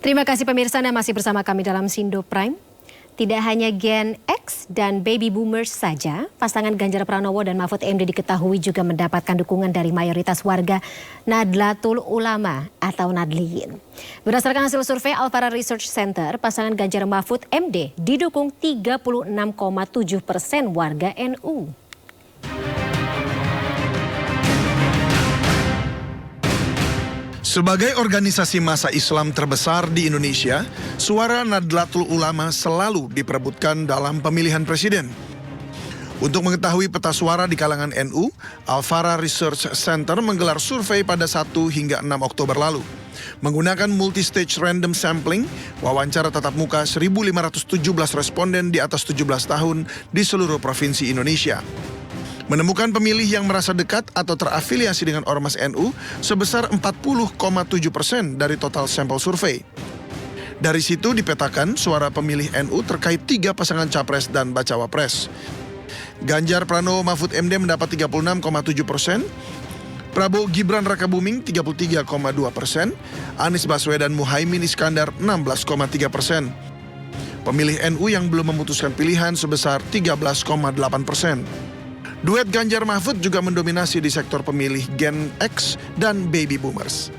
Terima kasih pemirsa, Anda masih bersama kami dalam Sindo Prime. Tidak hanya Gen X dan Baby Boomers saja, pasangan Ganjar Pranowo dan Mahfud MD diketahui juga mendapatkan dukungan dari mayoritas warga Nahdlatul Ulama atau Nadliyin. Berdasarkan hasil survei Alfara Research Center, pasangan Ganjar Mahfud MD didukung 36,7% warga NU. Sebagai organisasi massa Islam terbesar di Indonesia, suara Nahdlatul Ulama selalu diperebutkan dalam pemilihan presiden. Untuk mengetahui peta suara di kalangan NU, Alfara Research Center menggelar survei pada 1 hingga 6 Oktober lalu. Menggunakan multi-stage random sampling, wawancara tatap muka 1.517 responden di atas 17 tahun di seluruh provinsi Indonesia. Menemukan pemilih yang merasa dekat atau terafiliasi dengan Ormas NU sebesar 40,7% dari total sampel survei. Dari situ dipetakan suara pemilih NU terkait 3 pasangan capres dan bacawa pres. Ganjar Pranowo Mahfud MD mendapat 36,7%, Prabowo Gibran Rakabuming 33,2%, Anies Baswedan Muhaimin Iskandar 16,3%. Pemilih NU yang belum memutuskan pilihan sebesar 13,8%. Duet Ganjar Mahfud juga mendominasi di sektor pemilih Gen X dan Baby Boomers.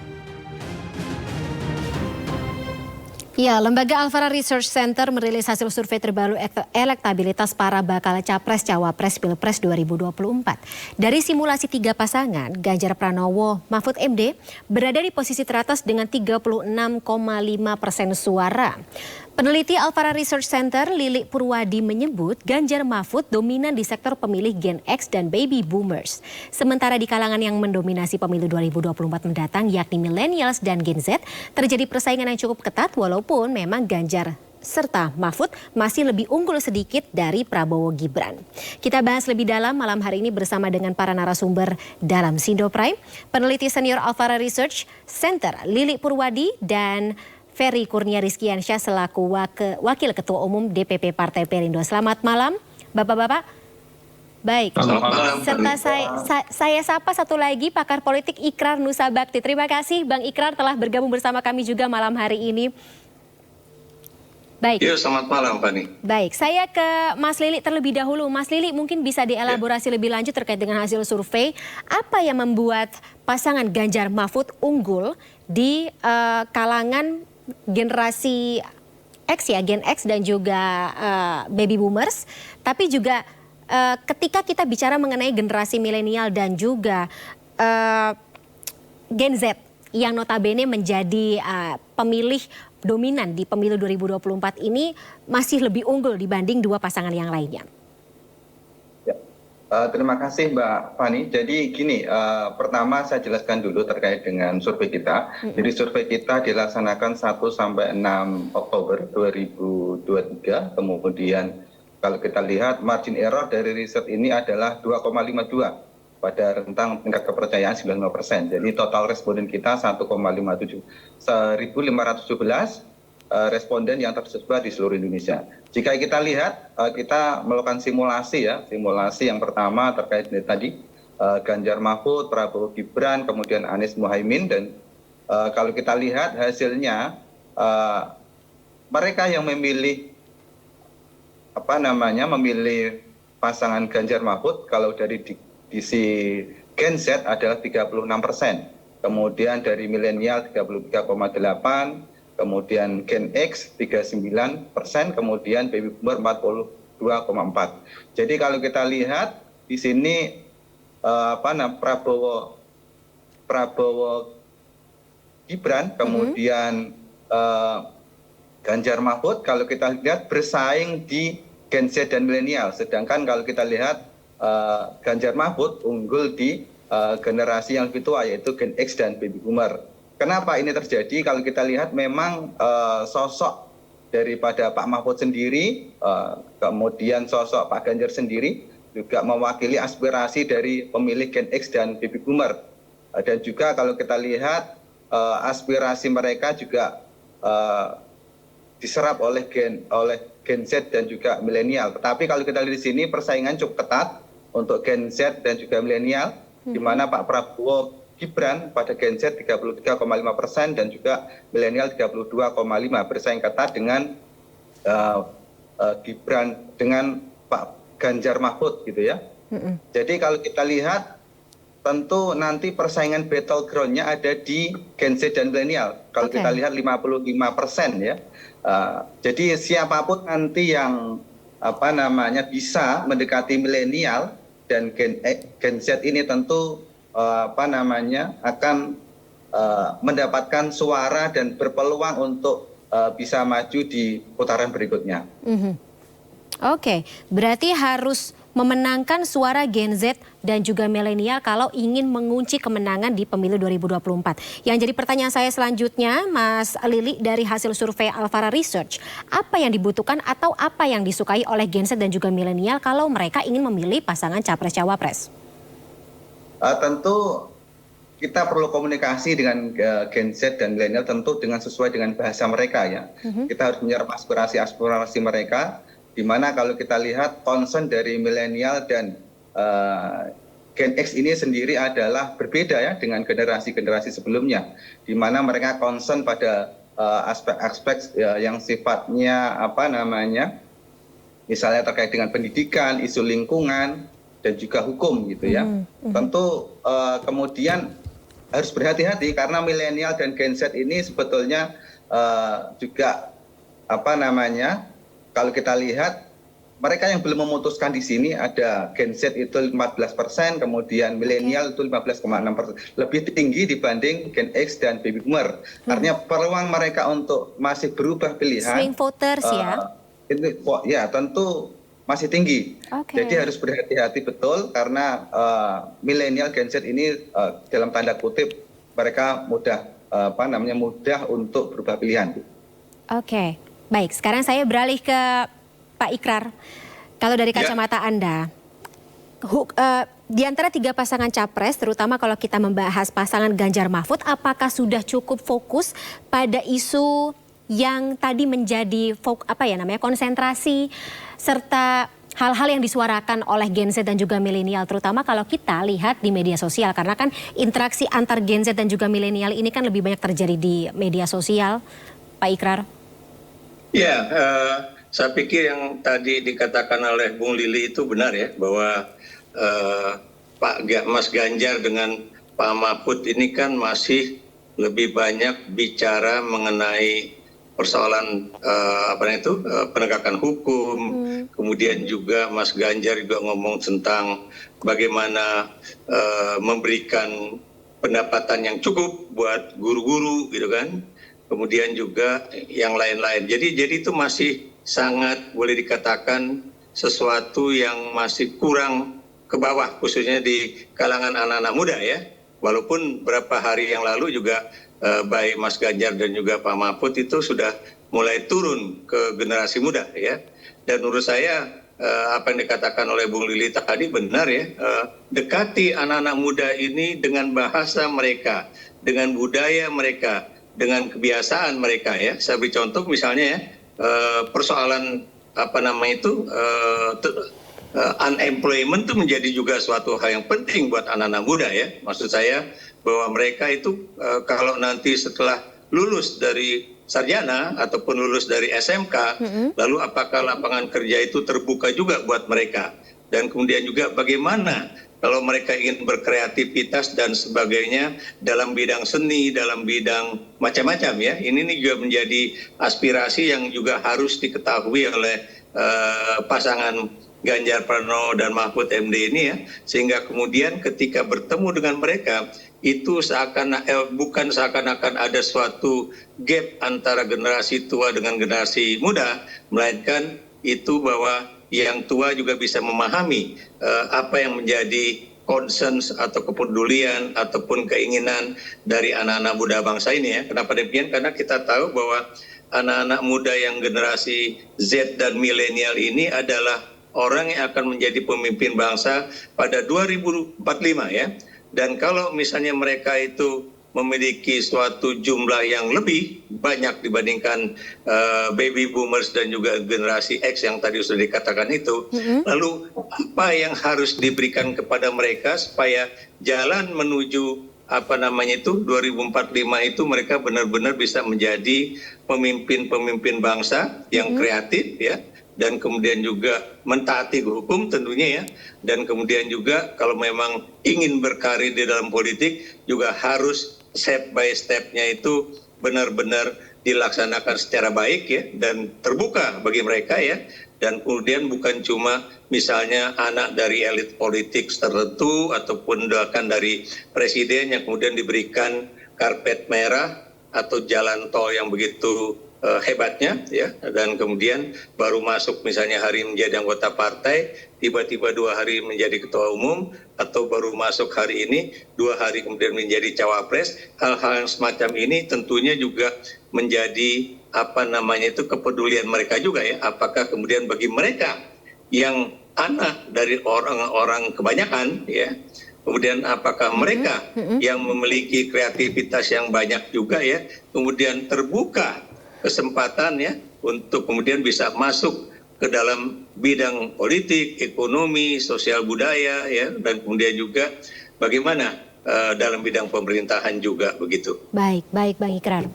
Ya, Lembaga Alfara Research Center merilis hasil survei terbaru elektabilitas para bakal capres-cawapres Pilpres 2024. Dari simulasi 3 pasangan, Ganjar Pranowo Mahfud MD berada di posisi teratas dengan 36,5% suara. Peneliti Alfara Research Center Lili Purwadi menyebut Ganjar Mahfud dominan di sektor pemilih Gen X dan Baby Boomers. Sementara di kalangan yang mendominasi pemilu 2024 mendatang yakni millennials dan Gen Z, terjadi persaingan yang cukup ketat walaupun memang Ganjar serta Mahfud masih lebih unggul sedikit dari Prabowo Gibran. Kita bahas lebih dalam malam hari ini bersama dengan para narasumber dalam Sindo Prime. Peneliti senior Alfara Research Center Lili Purwadi dan Ferry Kurnia Rizkiansyah selaku Wakil Ketua Umum DPP Partai Perindo. Selamat malam, Bapak-Bapak. Baik, serta saya sapa satu lagi pakar politik Ikrar Nusa Bakti. Terima kasih Bang Ikrar telah bergabung bersama kami juga malam hari ini. Baik. Yo, selamat malam, Fani. Baik, saya ke Mas Lili terlebih dahulu. Mas Lili mungkin bisa dielaborasi lebih lanjut terkait dengan hasil survei. Apa yang membuat pasangan Ganjar Mahfud unggul di kalangan generasi X ya, Gen X dan juga Baby Boomers, tapi juga ketika kita bicara mengenai generasi milenial dan juga Gen Z yang notabene menjadi pemilih dominan di pemilu 2024 ini masih lebih unggul dibanding 2 pasangan yang lainnya. Terima kasih Mbak Fani. Jadi gini, pertama saya jelaskan dulu terkait dengan survei kita. Jadi survei kita dilaksanakan 1 sampai 6 Oktober 2023. Kemudian kalau kita lihat margin error dari riset ini adalah 2,52 pada rentang tingkat kepercayaan 95%. Jadi total responden kita 1,57. 1.517 responden yang tersebar di seluruh Indonesia. Jika kita lihat, kita melakukan simulasi ya. Simulasi yang pertama terkait dengan tadi Ganjar Mahfud, Prabowo Gibran, kemudian Anies Muhaimin, dan kalau kita lihat hasilnya mereka yang memilih memilih pasangan Ganjar Mahfud kalau dari divisi Gen Z adalah 36%. Kemudian dari milenial 33,8%. Kemudian Gen X 39%, kemudian Baby Boomer 42,4%. Jadi kalau kita lihat di sini Prabowo Gibran, kemudian Ganjar Mahfud, kalau kita lihat bersaing di Gen Z dan milenial. Sedangkan kalau kita lihat Ganjar Mahfud unggul di generasi yang lebih tua yaitu Gen X dan Baby Boomer. Kenapa ini terjadi? Kalau kita lihat memang sosok daripada Pak Mahfud sendiri, kemudian sosok Pak Ganjar sendiri juga mewakili aspirasi dari pemilih Gen X dan Baby Boomer. Dan juga kalau kita lihat aspirasi mereka juga diserap oleh Gen Z dan juga milenial. Tetapi kalau kita lihat di sini persaingan cukup ketat untuk Gen Z dan juga milenial, di mana Pak Prabowo Gibran pada Gen Z 33,5% dan juga milenial 32,5%, bersaing ketat dengan Gibran dengan Pak Ganjar Mahfud gitu ya. Jadi kalau kita lihat tentu nanti persaingan battleground-nya ada di Gen Z dan milenial. Kalau kita lihat 55% ya. Jadi siapapun nanti yang bisa mendekati milenial dan Gen Z ini tentu akan mendapatkan suara dan berpeluang untuk bisa maju di putaran berikutnya. Oke, berarti harus memenangkan suara Gen Z dan juga milenial kalau ingin mengunci kemenangan di pemilu 2024. Yang jadi pertanyaan saya selanjutnya, Mas Lili, dari hasil survei Alfara Research, apa yang dibutuhkan atau apa yang disukai oleh Gen Z dan juga milenial kalau mereka ingin memilih pasangan capres-cawapres? Tentu kita perlu komunikasi dengan Gen Z dan milenial tentu dengan sesuai dengan bahasa mereka ya. Kita harus menyerap aspirasi mereka, di mana kalau kita lihat concern dari milenial dan Gen X ini sendiri adalah berbeda ya dengan generasi-generasi sebelumnya, di mana mereka concern pada aspek-aspek yang sifatnya misalnya terkait dengan pendidikan, isu lingkungan, dan juga hukum gitu ya. Tentu kemudian harus berhati-hati karena milenial dan Gen Z ini sebetulnya juga kalau kita lihat mereka yang belum memutuskan di sini ada Gen Z itu 14%, kemudian milenial itu 15,6%, lebih tinggi dibanding Gen X dan Baby Boomer. Artinya peluang mereka untuk masih berubah pilihan. Swing voters ya tentu masih tinggi. Jadi harus berhati-hati betul karena milenial Gen Z ini dalam tanda kutip mereka mudah untuk berubah pilihan. Oke, baik. Sekarang saya beralih ke Pak Ikrar. Kalau dari kacamata Anda, di antara 3 pasangan capres, terutama kalau kita membahas pasangan Ganjar Mahfud, apakah sudah cukup fokus pada isu yang tadi menjadi konsentrasi serta hal-hal yang disuarakan oleh Gen Z dan juga milenial, terutama kalau kita lihat di media sosial, karena kan interaksi antar Gen Z dan juga milenial ini kan lebih banyak terjadi di media sosial, Pak Ikrar? Ya, saya pikir yang tadi dikatakan oleh Bung Lili itu benar ya, bahwa Mas Ganjar dengan Pak Mahfud ini kan masih lebih banyak bicara mengenai persoalan penegakan hukum, kemudian juga Mas Ganjar juga ngomong tentang bagaimana memberikan pendapatan yang cukup buat guru-guru gitu kan, kemudian juga yang lain-lain. Jadi itu masih sangat boleh dikatakan sesuatu yang masih kurang ke bawah, khususnya di kalangan anak-anak muda ya. Walaupun beberapa hari yang lalu juga baik Mas Ganjar dan juga Pak Mahfud itu sudah mulai turun ke generasi muda ya. Dan menurut saya apa yang dikatakan oleh Bung Lili tadi benar ya, dekati anak-anak muda ini dengan bahasa mereka, dengan budaya mereka, dengan kebiasaan mereka ya. Saya beri contoh misalnya ya, persoalan unemployment itu menjadi juga suatu hal yang penting buat anak-anak muda ya. Maksud saya bahwa mereka itu kalau nanti setelah lulus dari sarjana ataupun lulus dari SMK, lalu apakah lapangan kerja itu terbuka juga buat mereka? Dan kemudian juga bagaimana kalau mereka ingin berkreativitas dan sebagainya dalam bidang seni, dalam bidang macam-macam ya. Ini juga menjadi aspirasi yang juga harus diketahui oleh pasangan Ganjar Pranowo dan Mahfud MD ini ya. Sehingga kemudian ketika bertemu dengan mereka, itu bukan seakan-akan ada suatu gap antara generasi tua dengan generasi muda, melainkan itu bahwa yang tua juga bisa memahami apa yang menjadi concern atau kepedulian ataupun keinginan dari anak-anak muda bangsa ini ya. Kenapa demikian? Karena kita tahu bahwa anak-anak muda yang generasi Z dan milenial ini adalah orang yang akan menjadi pemimpin bangsa pada 2045 ya. Dan kalau misalnya mereka itu memiliki suatu jumlah yang lebih banyak dibandingkan baby boomers dan juga generasi X yang tadi sudah dikatakan itu, lalu apa yang harus diberikan kepada mereka supaya jalan menuju 2045 itu mereka benar-benar bisa menjadi pemimpin-pemimpin bangsa yang kreatif ya, dan kemudian juga mentaati hukum tentunya ya, dan kemudian juga kalau memang ingin berkarir di dalam politik juga harus step by step-nya itu benar-benar dilaksanakan secara baik ya, dan terbuka bagi mereka ya, dan kemudian bukan cuma misalnya anak dari elit politik tertentu ataupun bahkan dari presiden yang kemudian diberikan karpet merah atau jalan tol yang begitu hebatnya ya, dan kemudian baru masuk misalnya hari menjadi anggota partai, tiba-tiba 2 hari menjadi ketua umum, atau baru masuk hari ini 2 hari kemudian menjadi cawapres. Hal-hal yang semacam ini tentunya juga menjadi kepedulian mereka juga ya, apakah kemudian bagi mereka yang anak dari orang-orang kebanyakan ya, kemudian apakah mereka yang memiliki kreativitas yang banyak juga ya, kemudian terbuka kesempatan ya untuk kemudian bisa masuk ke dalam bidang politik, ekonomi, sosial budaya ya, dan kemudian juga bagaimana dalam bidang pemerintahan juga begitu. Baik Bang Ikrar.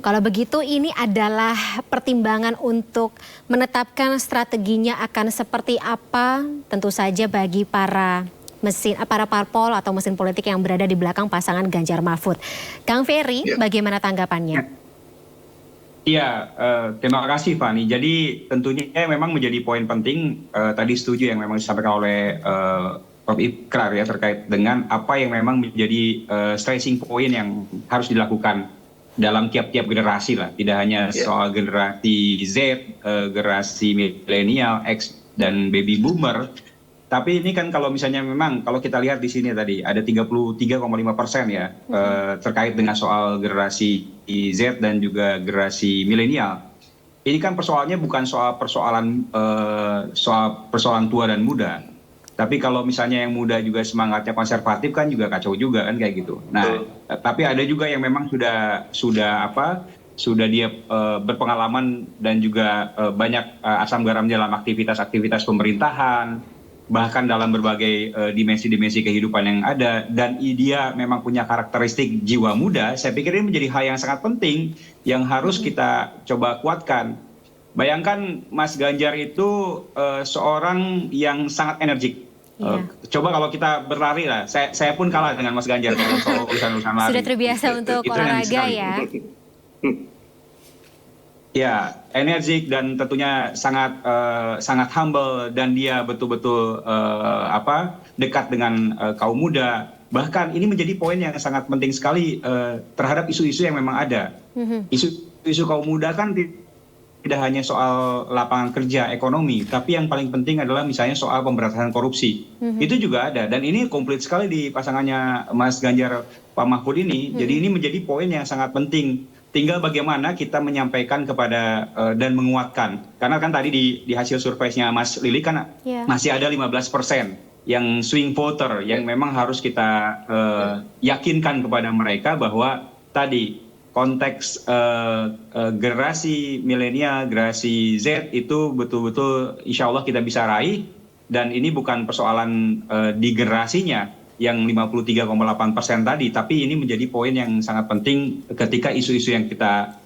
Kalau begitu ini adalah pertimbangan untuk menetapkan strateginya akan seperti apa, tentu saja bagi para parpol atau mesin politik yang berada di belakang pasangan Ganjar Mahfud. Kang Ferry, bagaimana tanggapannya? Iya, terima kasih Fani. Jadi tentunya memang menjadi poin penting, tadi setuju yang memang disampaikan oleh Prof. Ikrar ya, terkait dengan apa yang memang menjadi stressing point yang harus dilakukan dalam tiap-tiap generasi lah. Tidak hanya soal generasi Z, generasi milenial, X, dan baby boomer. Tapi ini kan kalau misalnya memang kalau kita lihat di sini tadi ada 33,5% ya terkait dengan soal generasi Z dan juga generasi milenial. Ini kan persoalannya bukan soal persoalan tua dan muda. Tapi kalau misalnya yang muda juga semangatnya konservatif kan juga kacau juga kan kayak gitu. Nah, tapi ada juga yang memang sudah dia berpengalaman dan juga banyak asam garam dalam aktivitas pemerintahan, bahkan dalam berbagai dimensi-dimensi kehidupan yang ada, dan dia memang punya karakteristik jiwa muda. Saya pikir ini menjadi hal yang sangat penting yang harus kita coba kuatkan. Bayangkan Mas Ganjar itu seorang yang sangat energik. Coba kalau kita berlari lah, saya pun kalah dengan Mas Ganjar kalau soal urusan lari. Sudah terbiasa untuk olahraga ya. Ya, energik dan tentunya sangat humble, dan dia betul-betul dekat dengan kaum muda. Bahkan ini menjadi poin yang sangat penting sekali terhadap isu-isu yang memang ada. Isu kaum muda kan tidak hanya soal lapangan kerja, ekonomi, tapi yang paling penting adalah misalnya soal pemberantasan korupsi. Itu juga ada, dan ini komplit sekali di pasangannya Mas Ganjar Pak Mahfud ini. Jadi ini menjadi poin yang sangat penting. Tinggal bagaimana kita menyampaikan kepada dan menguatkan. Karena kan tadi di hasil surveinya Mas Lili kan masih ada 15% yang swing voter yang memang harus kita yakinkan kepada mereka bahwa tadi konteks generasi milenial, generasi Z itu betul-betul insya Allah kita bisa raih. Dan ini bukan persoalan di generasinya yang 53,8% tadi, tapi ini menjadi poin yang sangat penting ketika isu-isu yang kita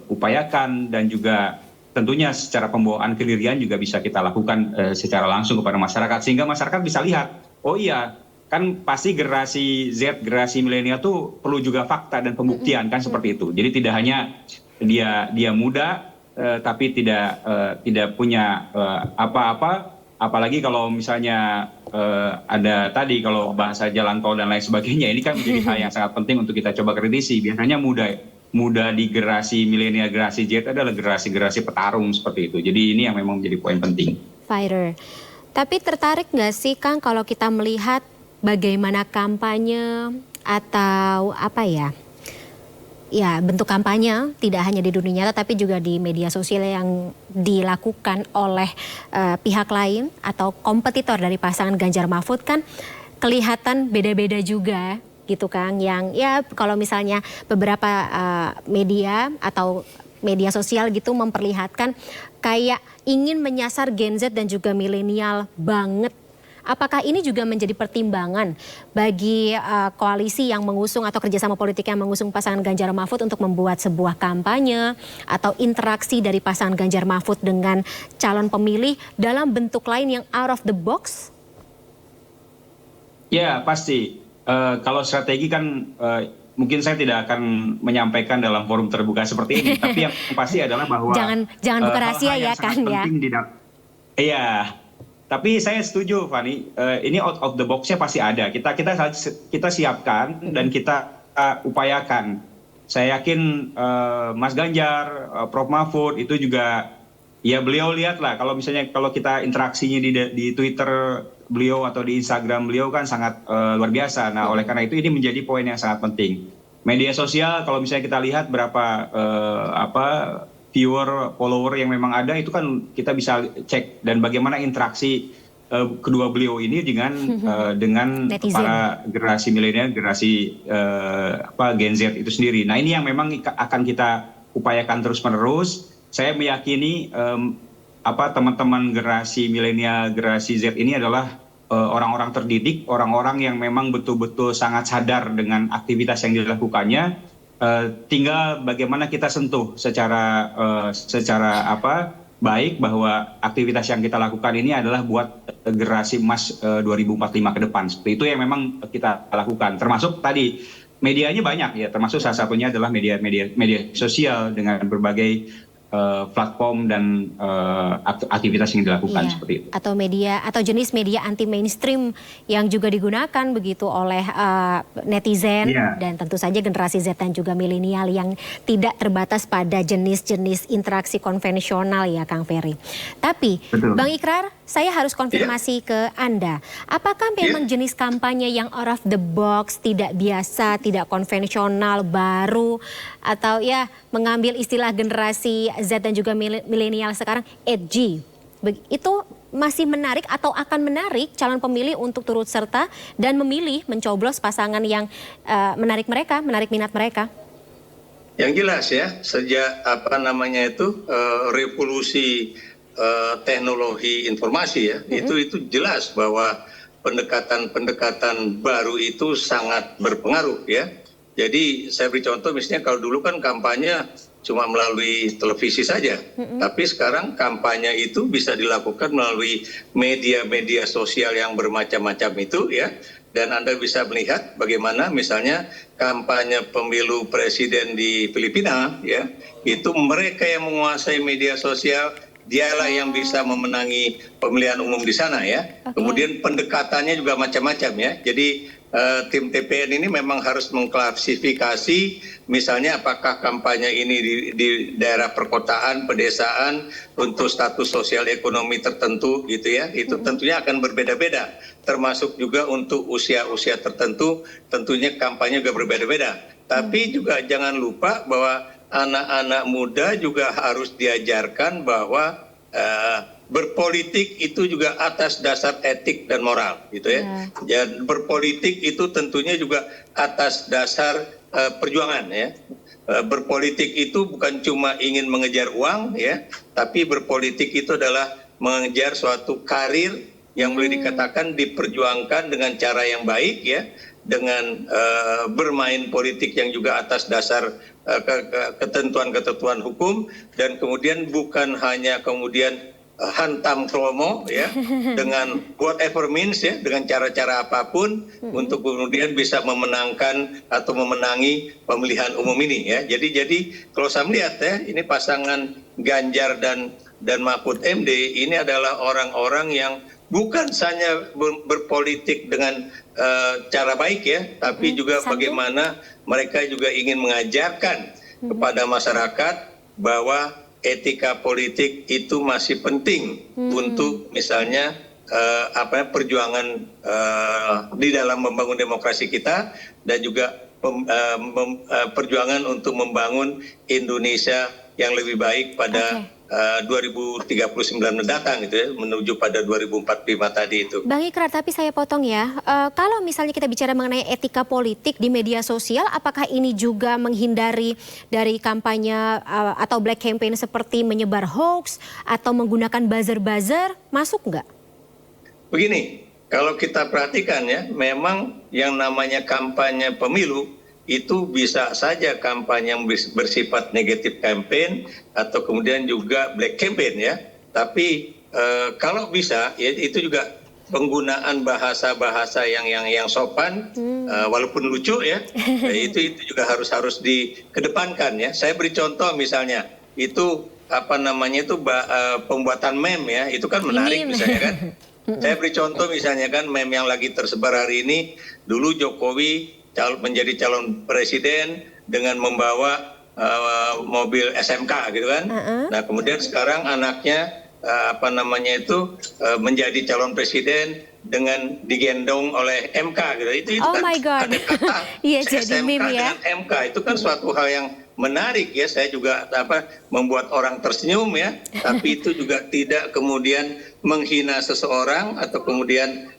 upayakan, dan juga tentunya secara pembawaan kedirian juga bisa kita lakukan secara langsung kepada masyarakat, sehingga masyarakat bisa lihat, oh iya, kan pasti generasi Z, generasi milenial tuh perlu juga fakta dan pembuktian kan seperti itu. Jadi tidak hanya dia muda tapi tidak punya apa-apa. Apalagi kalau misalnya ada tadi kalau bahasa jalan tol dan lain sebagainya, ini kan menjadi hal yang sangat penting untuk kita coba kritisi. Biasanya muda di generasi milenial, generasi Z adalah generasi petarung seperti itu. Jadi ini yang memang menjadi poin penting. Fighter. Tapi tertarik nggak sih Kang kalau kita melihat bagaimana kampanye atau bentuk kampanye tidak hanya di dunia nyata tapi juga di media sosial yang dilakukan oleh pihak lain atau kompetitor dari pasangan Ganjar Mahfud, kan kelihatan beda-beda juga gitu Kang, yang ya kalau misalnya beberapa media atau media sosial gitu memperlihatkan kayak ingin menyasar Gen Z dan juga milenial banget. Apakah ini juga menjadi pertimbangan bagi koalisi yang mengusung atau kerjasama politik yang mengusung pasangan Ganjar Mahfud untuk membuat sebuah kampanye atau interaksi dari pasangan Ganjar Mahfud dengan calon pemilih dalam bentuk lain yang out of the box? Ya, pasti. Kalau strategi kan mungkin saya tidak akan menyampaikan dalam forum terbuka seperti ini. Tapi yang pasti adalah bahwa jangan buka rahasia ya kan ya. Iya. Tapi saya setuju, Fani. Ini out of the box-nya pasti ada. Kita siapkan dan kita upayakan. Saya yakin Mas Ganjar, Prof Mahfud itu juga, ya beliau lihatlah kalau misalnya kalau kita interaksinya di Twitter beliau atau di Instagram beliau kan sangat luar biasa. Nah, oleh karena itu ini menjadi poin yang sangat penting. Media sosial kalau misalnya kita lihat berapa viewer, follower yang memang ada itu kan kita bisa cek, dan bagaimana interaksi kedua beliau ini dengan para generasi milenial, generasi Gen Z itu sendiri. Nah, ini yang memang akan kita upayakan terus-menerus. Saya meyakini teman-teman generasi milenial, generasi Z ini adalah orang-orang terdidik, orang-orang yang memang betul-betul sangat sadar dengan aktivitas yang dilakukannya. Tinggal bagaimana kita sentuh secara baik bahwa aktivitas yang kita lakukan ini adalah buat generasi emas 2045 ke depan. Seperti itu yang memang kita lakukan. Termasuk tadi medianya banyak ya, termasuk salah satunya adalah media sosial dengan berbagai platform dan aktivitas yang dilakukan seperti itu. Atau media atau jenis media anti mainstream yang juga digunakan begitu oleh netizen dan tentu saja generasi Z dan juga milenial yang tidak terbatas pada jenis-jenis interaksi konvensional ya Kang Ferry. Tapi Bang Ikrar, saya harus konfirmasi ke Anda. Apakah memang jenis kampanye yang out of the box, tidak biasa, tidak konvensional, baru, atau ya mengambil istilah generasi Z dan juga milenial sekarang, edgy, itu masih menarik atau akan menarik calon pemilih untuk turut serta dan memilih mencoblos pasangan yang menarik minat mereka? Yang jelas ya, sejak revolusi teknologi informasi ya, itu jelas bahwa pendekatan baru itu sangat berpengaruh ya. Jadi saya beri contoh, misalnya kalau dulu kan kampanye cuma melalui televisi saja, tapi sekarang kampanye itu bisa dilakukan melalui media sosial yang bermacam-macam itu ya. Dan Anda bisa melihat bagaimana misalnya kampanye pemilu presiden di Filipina ya, itu mereka yang menguasai media sosial, dialah yang bisa memenangi pemilihan umum di sana ya. Kemudian pendekatannya juga macam-macam ya. Jadi tim TPN ini memang harus mengklasifikasi misalnya apakah kampanye ini di daerah perkotaan, pedesaan untuk status sosial ekonomi tertentu gitu ya. Itu tentunya akan berbeda-beda. Termasuk juga untuk usia-usia tertentu tentunya kampanye juga berbeda-beda. Tapi juga jangan lupa bahwa anak-anak muda juga harus diajarkan bahwa berpolitik itu juga atas dasar etik dan moral gitu ya. Dan berpolitik itu tentunya juga atas dasar perjuangan ya. Berpolitik itu bukan cuma ingin mengejar uang ya, tapi berpolitik itu adalah mengejar suatu karir yang boleh dikatakan diperjuangkan dengan cara yang baik ya, dengan bermain politik yang juga atas dasar ketentuan-ketentuan hukum, dan kemudian bukan hanya kemudian hantam kromo ya dengan whatever means ya, dengan cara-cara apapun untuk kemudian bisa memenangkan atau memenangi pemilihan umum ini ya. Jadi kalau saya melihat ya, ini pasangan Ganjar dan Mahfud MD ini adalah orang-orang yang bukan hanya berpolitik dengan cara baik ya, tapi juga bagaimana mereka juga ingin mengajarkan kepada masyarakat bahwa etika politik itu masih penting untuk misalnya perjuangan di dalam membangun demokrasi kita, dan juga perjuangan untuk membangun Indonesia yang lebih baik pada 2039 mendatang gitu ya, menuju pada 2045 tadi itu. Bang Ikrar, tapi saya potong ya. Kalau misalnya kita bicara mengenai etika politik di media sosial, apakah ini juga menghindari dari kampanye atau black campaign seperti menyebar hoax atau menggunakan buzzer-buzzer, masuk nggak? Begini, kalau kita perhatikan ya, memang yang namanya kampanye pemilu itu bisa saja kampanye yang bersifat negatif campaign atau kemudian juga black campaign ya. Tapi kalau bisa ya itu juga penggunaan bahasa-bahasa yang sopan, walaupun lucu ya, itu juga harus dikedepankan ya. Saya beri contoh misalnya itu apa namanya itu pembuatan meme ya, itu kan menarik misalnya kan. Saya beri contoh misalnya kan meme yang lagi tersebar hari ini, dulu Jokowi menjadi calon presiden dengan membawa mobil SMK gitu kan. Nah kemudian sekarang anaknya apa namanya itu menjadi calon presiden dengan digendong oleh MK gitu. Itu Oh kan my God. ada kata Iya, jadi SMK meme ya. dengan MK itu kan suatu hal yang menarik ya. Saya juga membuat orang tersenyum ya. Tapi itu juga tidak kemudian menghina seseorang atau kemudian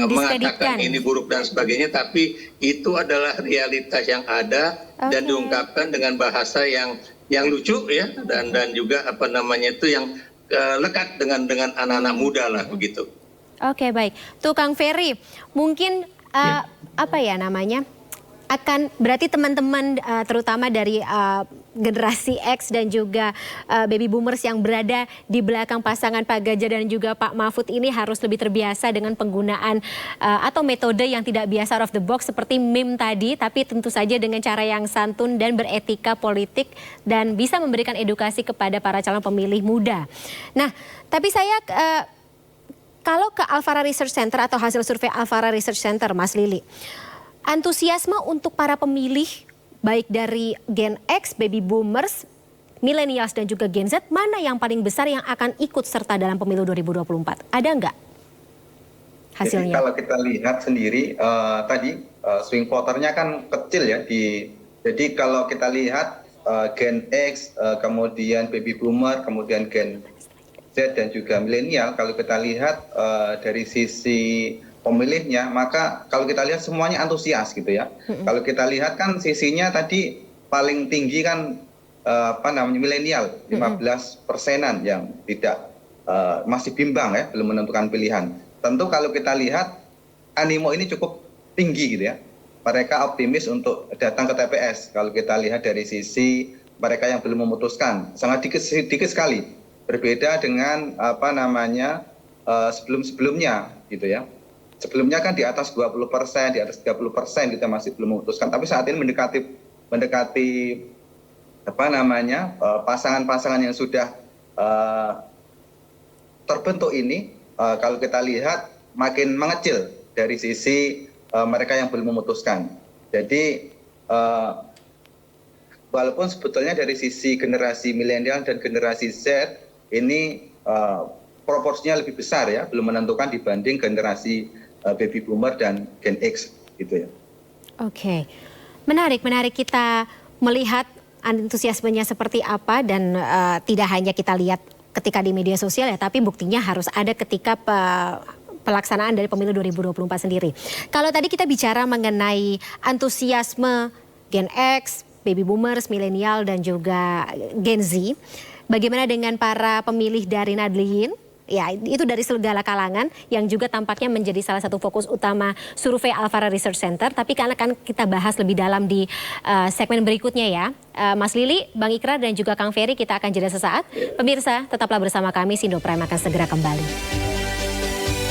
mengatakan ini buruk dan sebagainya, tapi itu adalah realitas yang ada dan diungkapkan dengan bahasa yang lucu ya, dan juga apa namanya itu yang lekat dengan anak-anak muda lah begitu. Oke, baik. Tuh Kang Ferry, mungkin apa ya namanya? Akan berarti teman-teman terutama dari generasi X dan juga baby boomers yang berada di belakang pasangan Pak Ganjar dan juga Pak Mahfud ini harus lebih terbiasa dengan penggunaan atau metode yang tidak biasa out of the box seperti meme tadi, tapi tentu saja dengan cara yang santun dan beretika politik dan bisa memberikan edukasi kepada para calon pemilih muda. Nah, tapi saya kalau ke Alfara Research Center atau hasil survei Alfara Research Center, Mas Lili, antusiasme untuk para pemilih baik dari Gen X, baby boomers, millennials dan juga Gen Z, mana yang paling besar yang akan ikut serta dalam pemilu 2024? Ada nggak hasilnya? Jadi kalau kita lihat sendiri tadi swing voternya kan kecil ya. Jadi kalau kita lihat Gen X, kemudian baby boomer, kemudian Gen Z dan juga milenial, kalau kita lihat dari sisi pemilihnya, maka kalau kita lihat semuanya antusias gitu ya. Kalau kita lihat kan sisinya tadi paling tinggi kan milenial 15%-an yang tidak masih bimbang ya, belum menentukan pilihan. Tentu kalau kita lihat animo ini cukup tinggi gitu ya. Mereka optimis untuk datang ke TPS. Kalau kita lihat dari sisi mereka yang belum memutuskan, sangat sedikit sekali. Berbeda dengan sebelum-sebelumnya gitu ya. Sebelumnya kan di atas 20%, di atas 30% kita masih belum memutuskan. Tapi saat ini mendekati pasangan-pasangan yang sudah terbentuk ini, kalau kita lihat makin mengecil dari sisi mereka yang belum memutuskan. Jadi walaupun sebetulnya dari sisi generasi milenial dan generasi Z ini proporsinya lebih besar ya, belum menentukan dibanding generasi baby boomer dan Gen X gitu ya. Oke, menarik kita melihat antusiasmenya seperti apa dan tidak hanya kita lihat ketika di media sosial ya, tapi buktinya harus ada ketika pelaksanaan dari pemilu 2024 sendiri. Kalau tadi kita bicara mengenai antusiasme Gen X, baby boomers, milenial dan juga Gen Z, bagaimana dengan para pemilih dari Nahdliyin? Ya, itu dari segala kalangan yang juga tampaknya menjadi salah satu fokus utama survei Alfara Research Center. Tapi kan akan kita bahas lebih dalam di segmen berikutnya ya. Mas Lili, Bang Ikrar dan juga Kang Ferry, kita akan jeda sesaat. Pemirsa, tetaplah bersama kami, Sindo Prime akan segera kembali.